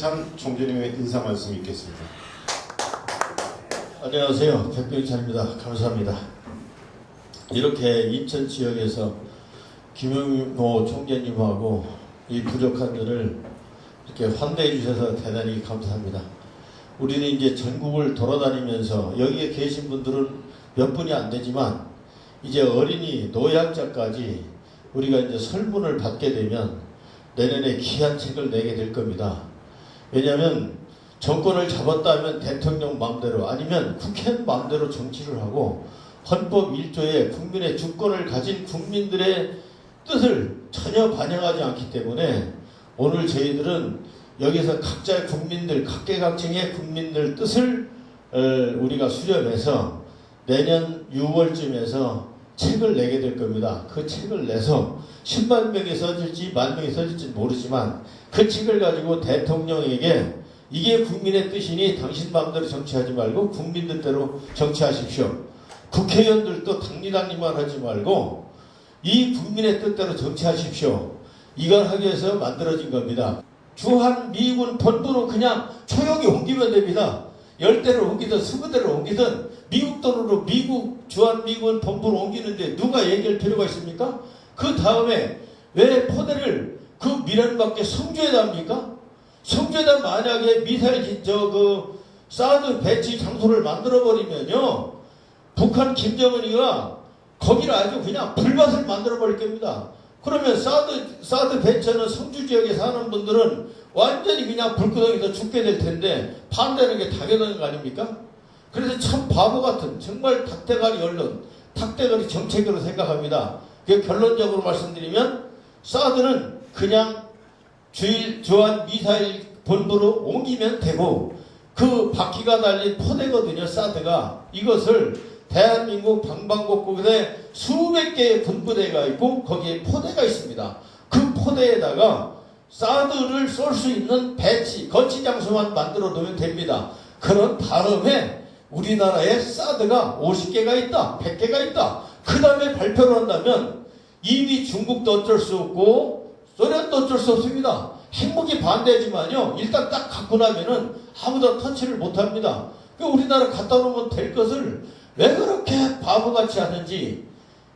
백병찬 총재님의 인사 말씀 있겠습니다. 안녕하세요. 백병찬입니다. 감사합니다. 이렇게 인천 지역에서 김용호 총재님하고 이 부족한 일을 이렇게 환대해 주셔서 대단히 감사합니다. 우리는 이제 전국을 돌아다니면서 여기에 계신 분들은 몇 분이 안 되지만 이제 어린이 노약자까지 우리가 이제 설문을 받게 되면 내년에 귀한 책을 내게 될 겁니다. 왜냐하면 정권을 잡았다 하면 대통령 마음대로 아니면 국회의원 마음대로 정치를 하고 헌법 1조에 국민의 주권을 가진 국민들의 뜻을 전혀 반영하지 않기 때문에 오늘 저희들은 여기서 각자의 국민들, 각계각층의 국민들 뜻을 우리가 수렴해서 내년 6월쯤에서 책을 내게 될 겁니다. 그 책을 내서 10만 명이 써질지 10,000명이 써질지 모르지만 그 책을 가지고 대통령에게 이게 국민의 뜻이니 당신 마음대로 정치하지 말고 국민들 대로 정치하십시오. 국회의원들도 당리당리만 하지 말고 이 국민의 뜻대로 정치하십시오. 이걸 하기 위해서 만들어진 겁니다. 주한미군 본부로 그냥 조용히 옮기면 됩니다. 10대를 옮기든 20대를 옮기든 미국 돈으로 미국 주한미군 본부로 옮기는데 누가 얘기할 필요가 있습니까? 그 다음에 왜 포대를 그 미련 밖에 성주에다 합니까? 성주에다 만약에 미사일 사드 배치 장소를 만들어버리면요 북한 김정은이가 거기를 아주 그냥 불밭을 만들어버릴 겁니다. 그러면 사드 배치하는 성주 지역에 사는 분들은 완전히 그냥 불구덩이에서 죽게 될 텐데 반대하는 게 당연한 거 아닙니까? 그래서 참 바보 같은 정말 닭대가리 언론, 닭대가리 정책으로 생각합니다. 결론적으로 말씀드리면 사드는 그냥 주한 미사일 본부로 옮기면 되고 그 바퀴가 달린 포대거든요. 사드가 이것을 대한민국 방방곡곡에 수백 개의 분부대가 있고 거기에 포대가 있습니다. 그 포대에다가 사드를 쏠 수 있는 배치, 거치 장소만 만들어 놓으면 됩니다. 그런 다음에 우리나라에 사드가 50개가 있다, 100개가 있다. 그 다음에 발표를 한다면 이미 중국도 어쩔 수 없고 소련도 어쩔 수 없습니다. 핵무기 반대지만요. 일단 딱 갖고 나면은 아무도 터치를 못합니다. 우리나라 갖다 놓으면 될 것을 왜 그렇게 바보같이 하는지.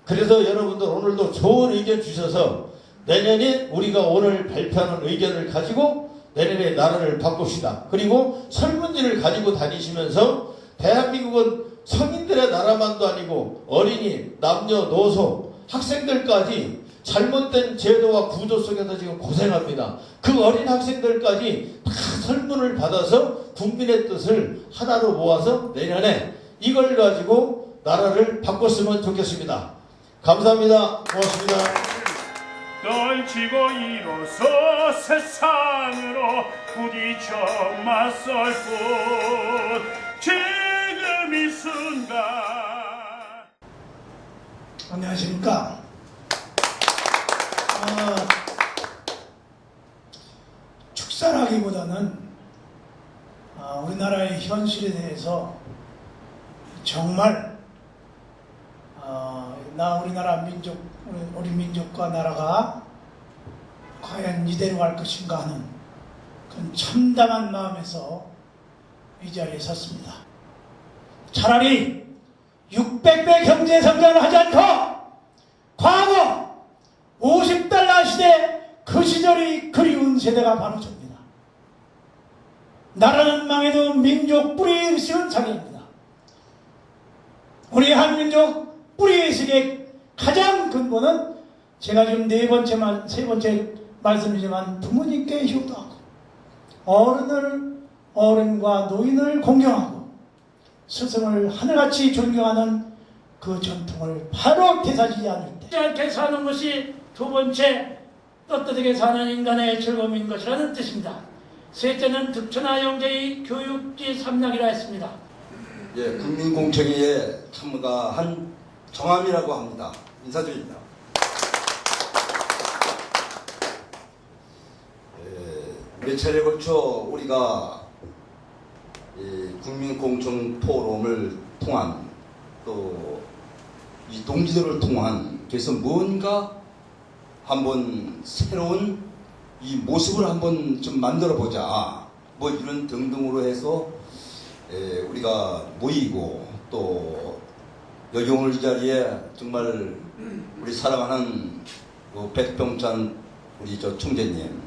그래서 여러분들 오늘도 좋은 의견 주셔서 내년에 우리가 오늘 발표하는 의견을 가지고 내년에 나라를 바꿉시다. 그리고 설문지를 가지고 다니시면서 대한민국은 성인들의 나라만도 아니고 어린이, 남녀노소, 학생들까지 잘못된 제도와 구조 속에서 지금 고생합니다. 그 어린 학생들까지 다 설문을 받아서 국민의 뜻을 하나로 모아서 내년에 이걸 가지고 나라를 바꿨으면 좋겠습니다. 감사합니다. 고맙습니다. 떨치고 일어서 세상으로 부딪혀 맞설 뿐 지금 이 순간. 안녕하십니까. 축사라기보다는 우리나라의 현실에 대해서 정말 우리나라 우리 민족과 나라가 과연 이대로 갈 것인가 하는 그런 참담한 마음에서 이 자리에 섰습니다. 차라리 600배 경제 성장을 하지 않고 과거 50달러 시대 그 시절이 그리운 세대가 바로 접니다. 나라는 망해도 민족 뿌리의식은 장애입니다. 우리 한민족 뿌리의식의 가장 근본은 제가 지금 세 번째 말씀이지만 부모님께 효도하고 어른과 노인을 공경하고 스승을 하늘같이 존경하는 그 전통을 바로 되살리지 않을 때 짧게 사는 것이 두 번째 떳떳하게 사는 인간의 즐거움인 것이라는 뜻입니다. 셋째는 득천화 영재의 교육지 삼락이라 했습니다. 예, 국민공청회에 참가한 정함이라고 합니다. 인사드립니다. 몇 차례에 걸쳐 우리가 국민공청 포럼을 통한 또 이 동지들을 통한 그래서 뭔가 한번 새로운 이 모습을 한번 좀 만들어 보자 뭐 이런 등등으로 해서 우리가 모이고 또 여기 오늘 이 자리에 정말 우리 사랑하는 백병찬 우리 저 총재님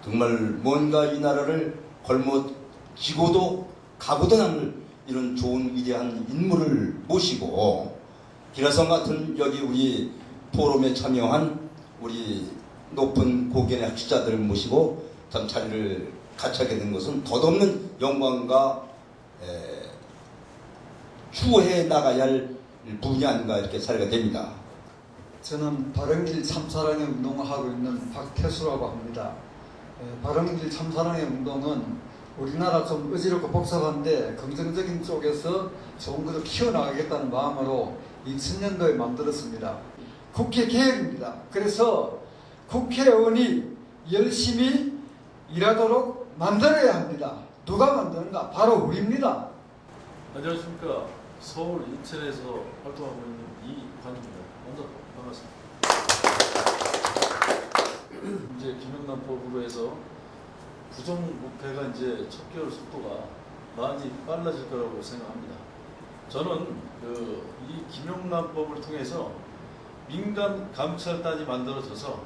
정말 뭔가 이 나라를 걸머쥐고도 가고도 남을 이런 좋은 위대한 인물을 모시고 기라성 같은 여기 우리 포럼에 참여한 우리 높은 고견의 학식자들을 모시고 참 자리를 같이 하게 된 것은 덧없는 영광과 추구해 나가야 할 부분이 아닌가 이렇게 생각이 됩니다. 저는 바른길 참사랑의 운동을 하고 있는 박태수라고 합니다. 바른길 참사랑의 운동은 우리나라 좀 어지럽고 복잡한데 긍정적인 쪽에서 좋은 것을 키워나가겠다는 마음으로 2000년도에 만들었습니다. 국회 개혁입니다. 그래서 국회의원이 열심히 일하도록 만들어야 합니다. 누가 만드는가? 바로 우리입니다. 안녕하십니까. 서울 인천에서 활동하고 있는 이관입니다. 먼저 반갑습니다. 이제 김영란법으로 해서 부정부패가 이제 척결 속도가 많이 빨라질 거라고 생각합니다. 저는 이 김영란법을 통해서 민간 감찰단이 만들어져서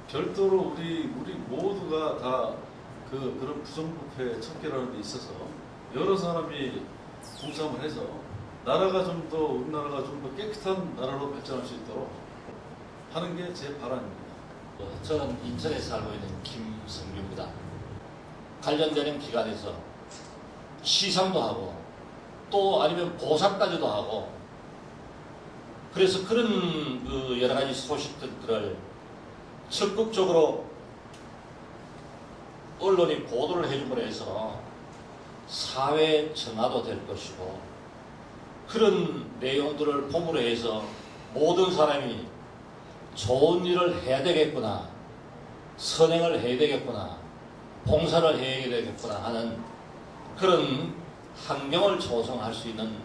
별도로 우리 모두가 다 그런 부정부패 척결하는 데 있어서 여러 사람이 동참을 해서 나라가 좀 더 우리나라가 좀 더 깨끗한 나라로 발전할 수 있도록 하는 게 제 바람입니다. 저는 인천에 살고 있는 김성규입니다. 관련되는 기관에서 시상도 하고 또 아니면 보상까지도 하고 그래서 그런 여러 가지 소식들을 적극적으로 언론이 보도를 해줌으로 해서 사회 정화도 될 것이고 그런 내용들을 폼으로 해서 모든 사람이 좋은 일을 해야 되겠구나, 선행을 해야 되겠구나, 봉사를 해야 되겠구나 하는 그런 환경을 조성할 수 있는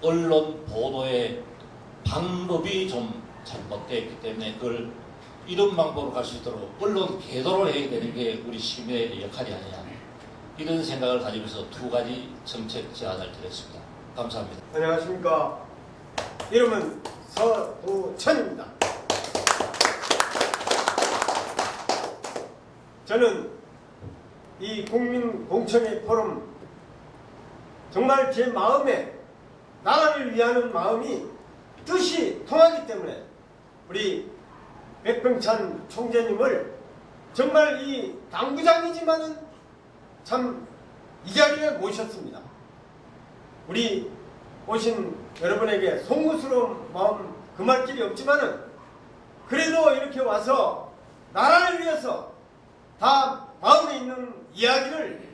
언론 보도의 방법이 좀 잘못되었기 때문에 그걸 이런 방법으로 갈 수 있도록 언론 계도를 해야 되는 게 우리 시민의 역할이 아니냐 이런 생각을 가지면서 두 가지 정책 제안을 드렸습니다. 감사합니다. 안녕하십니까. 이름은 서두천입니다. 저는 이 국민공청회 포럼 정말 제 마음에 나라를 위하는 마음이 뜻이 통하기 때문에 우리 백병찬 총재님을 정말 이 당구장이지만은 참 이 자리에 모셨습니다. 우리 오신 여러분에게 송구스러운 마음 금할 길이 없지만은 그래도 이렇게 와서 나라를 위해서 다 마음에 있는 이야기를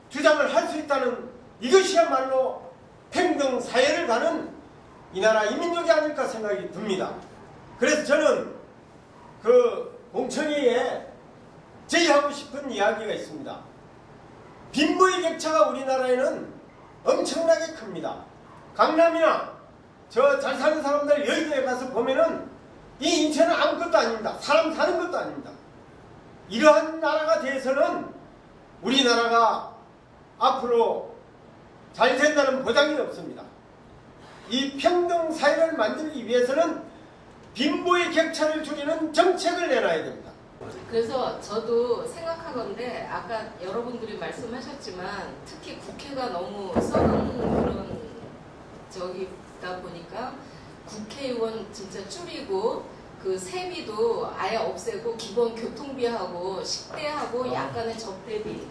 주장을 할 수 있다는 이것이야말로 평등사회를 가는 이 나라 이민족이 아닐까 생각이 듭니다. 그래서 저는 그 공청회에 제기하고 싶은 이야기가 있습니다. 빈부의 격차가 우리나라에는 엄청나게 큽니다. 강남이나 저 잘 사는 사람들 여의도에 가서 보면은 이 인천은 아무것도 아닙니다. 사람 사는 것도 아닙니다. 이러한 나라가 돼서는 우리나라가 앞으로 잘 된다는 보장이 없습니다. 이 평등 사회를 만들기 위해서는 빈부의 격차를 줄이는 정책을 내놔야 됩니다. 그래서 저도 생각하건데 아까 여러분들이 말씀하셨지만 특히 국회가 너무 썩은 그런 저기다 보니까 국회의원 진짜 줄이고 그 세비도 아예 없애고 기본 교통비하고 식대하고 약간의 접대비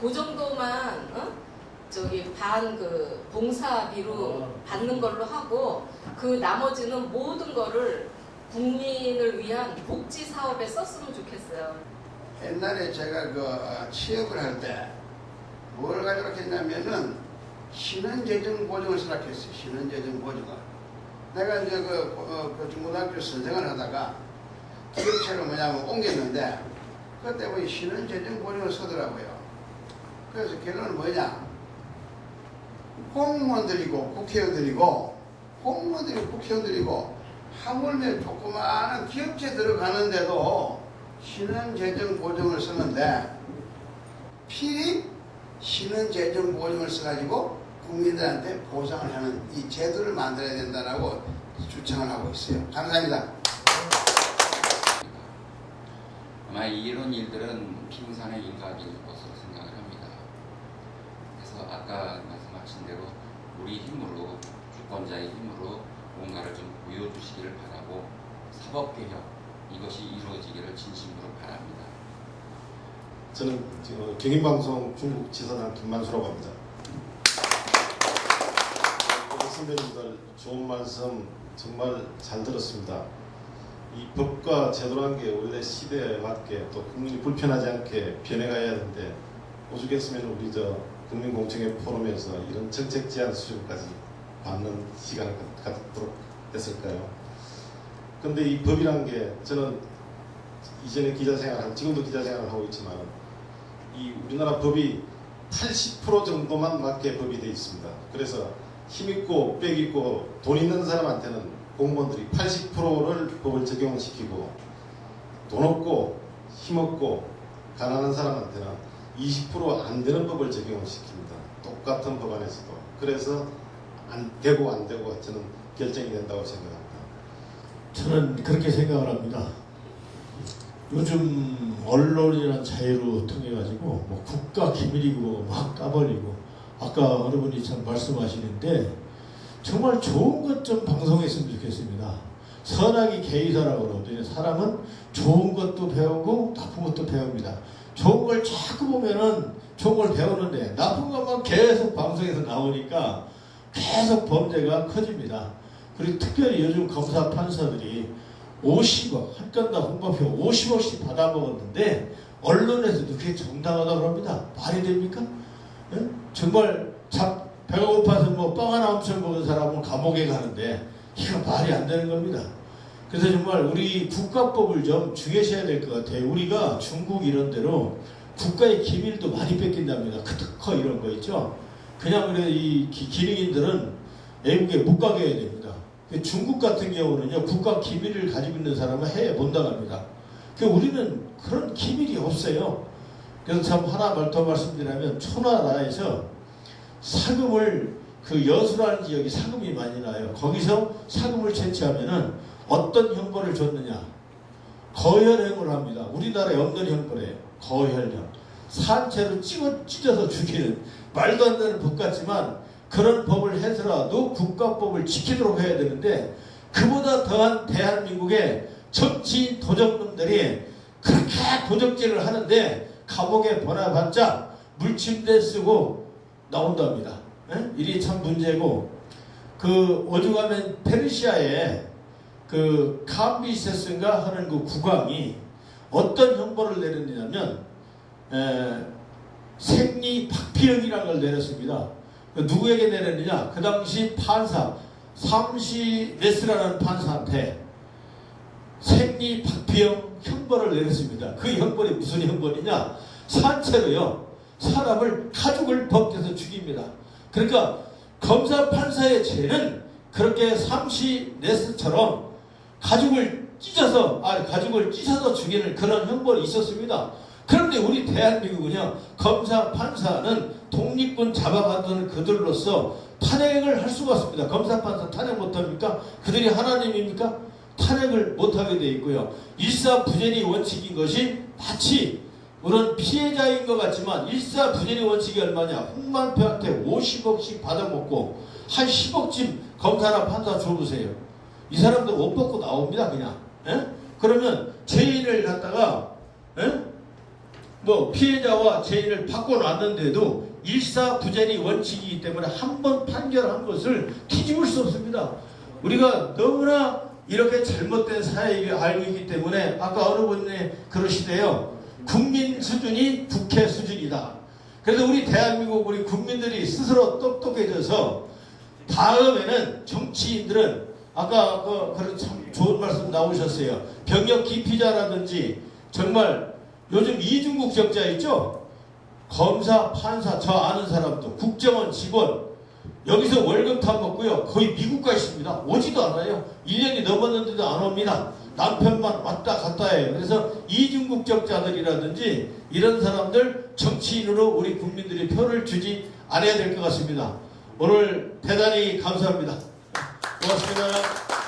그 정도만 저기 반 그 봉사비로 받는 걸로 하고 그 나머지는 모든 거를 국민을 위한 복지 사업에 썼으면 좋겠어요. 옛날에 제가 취업을 할 때 뭘 가지고 했냐면은 신원재정 보증을 생각했어요. 신원재정 보증을. 내가 이제 중고등학교 선생을 하다가 기업체를 옮겼는데 그때 보니 신원재정 보증을 쓰더라고요. 그래서 결론은 뭐냐? 공무원들이고 국회의원들이고 하물며 조그마한 기업체 들어가는데도 신원재정 보증을 쓰는데 필히 신원재정보증을 써가지고 국민들한테 보상을 하는 이 제도를 만들어야 된다라고 주창을 하고 있어요. 감사합니다. 아마 이런 일들은 빙산의 일각일 것으로 생각을 합니다. 그래서 아까 말씀하신 대로 우리 힘으로, 주권자의 힘으로 뭔가를 좀 보여주시기를 바라고 사법개혁 이것이 이루어지기를 진심으로 바랍니다. 저는 경인방송 중국 지사장 김만수라고 합니다. 선배님들 좋은 말씀 정말 잘 들었습니다. 이 법과 제도라는 게 원래 시대에 맞게 또 국민이 불편하지 않게 변해가야 하는데 오죽했으면 우리 국민공청회 포럼에서 이런 정책 제안 수준까지 받는 시간을 갖도록 했을까요? 근데 이 법이란 게 저는 이전에 기자생활을 지금도 기자생활을 하고 있지만 이 우리나라 법이 80% 정도만 맞게 법이 되어 있습니다. 그래서 힘있고 빽있고 돈 있는 사람한테는 공무원들이 80%를 법을 적용시키고 돈 없고 힘없고 가난한 사람한테는 20% 안 되는 법을 적용을 시킵니다. 똑같은 법안에서도. 그래서 안 되고 저는 결정이 된다고 생각합니다. 저는 그렇게 생각을 합니다. 요즘 언론이라는 자유로 통해 가지고 뭐 국가 기밀이고 막 까버리고 아까 어느 분이 참 말씀하시는데 정말 좋은 것 좀 방송했으면 좋겠습니다. 선악이 개의사라고 그러거든요. 사람은 좋은 것도 배우고 나쁜 것도 배웁니다. 좋은 걸 자꾸 보면은 좋은 걸 배우는데 나쁜 것만 계속 방송에서 나오니까 계속 범죄가 커집니다. 그리고 특별히 요즘 검사 판사들이 50억, 한 건당 홍보표 50억씩 받아먹었는데 언론에서도 그게 정당하다고 합니다. 말이 됩니까? 예? 정말 배가 고파서 뭐 빵 하나 엄청 먹은 사람은 감옥에 가는데 이거 말이 안 되는 겁니다. 그래서 정말 우리 국가법을 좀 중요시해야 될 것 같아요. 우리가 중국 이런 데로 국가의 기밀도 많이 뺏긴답니다. 특허 이런 거 있죠. 그냥 그래 이 기능인들은 외국에 못 가게 해야 됩니다. 중국 같은 경우는요 국가 기밀을 가지고 있는 사람은 해외 못 나갑니다. 우리는 그런 기밀이 없어요. 그래서 참 하나 더 말씀드리면 초나라에서 사금을 그 여수라는 지역이 사금이 많이 나요. 거기서 사금을 채취하면은 어떤 형벌을 줬느냐? 거혈형을 합니다. 우리나라에 없는 형벌이에요. 거혈형. 산채로 찢어서 죽이는 말도 안 되는 법 같지만 그런 법을 해서라도 국가법을 지키도록 해야 되는데 그보다 더한 대한민국의 정치 도적놈들이 그렇게 도적질을 하는데 감옥에 보내봤자 물침대 쓰고 나온답니다. 일이 참 문제고 그 오죽하면 페르시아에 그 캄비세스인가 하는 그 국왕이 어떤 형벌을 내렸냐면 생리 박피형이라는 걸 내렸습니다. 누구에게 내렸느냐? 그 당시 판사 삼시네스라는 판사한테 생리 박피형 형벌을 내렸습니다. 그 형벌이 무슨 형벌이냐? 산채로요 사람을 가죽을 벗겨서 죽입니다. 그러니까 검사 판사의 죄는 그렇게 삼시네스처럼 가죽을 찢어서 죽이는 그런 형벌이 있었습니다. 그런데 우리 대한민국은요 검사 판사는 독립군 잡아가두는 그들로서 탄핵을 할 수가 없습니다. 검사 판사 탄핵 못합니까? 그들이 하나님입니까? 탄핵을 못하게 돼 있고요. 일사부재리 원칙인 것이 마치 물론 피해자인 것 같지만 일사부재리 원칙이 얼마냐? 홍만표한테 50억씩 받아먹고 한 10억쯤 검사나 판사 줘보세요. 이 사람들 옷 벗고 나옵니다 그냥. 에? 그러면 죄인을 갖다가 뭐 피해자와 죄인을 바꿔놨는데도 일사부재리 원칙이기 때문에 한 번 판결한 것을 뒤집을 수 없습니다. 우리가 너무나 이렇게 잘못된 사회를 알고 있기 때문에 아까 어느 분이 그러시대요. 국민 수준이 국회 수준이다. 그래서 우리 대한민국 우리 국민들이 스스로 똑똑해져서 다음에는 정치인들은 아까 그런 참 좋은 말씀 나오셨어요. 병역 기피자라든지 정말 요즘 이중국 적자 있죠? 검사, 판사, 저 아는 사람도 국정원 직원 여기서 월급 타먹고요. 거의 미국 가 있습니다. 오지도 않아요. 1년이 넘었는데도 안 옵니다. 남편만 왔다 갔다 해요. 그래서 이중국적자들이라든지 이런 사람들 정치인으로 우리 국민들이 표를 주지 않아야 될 것 같습니다. 오늘 대단히 감사합니다. 고맙습니다.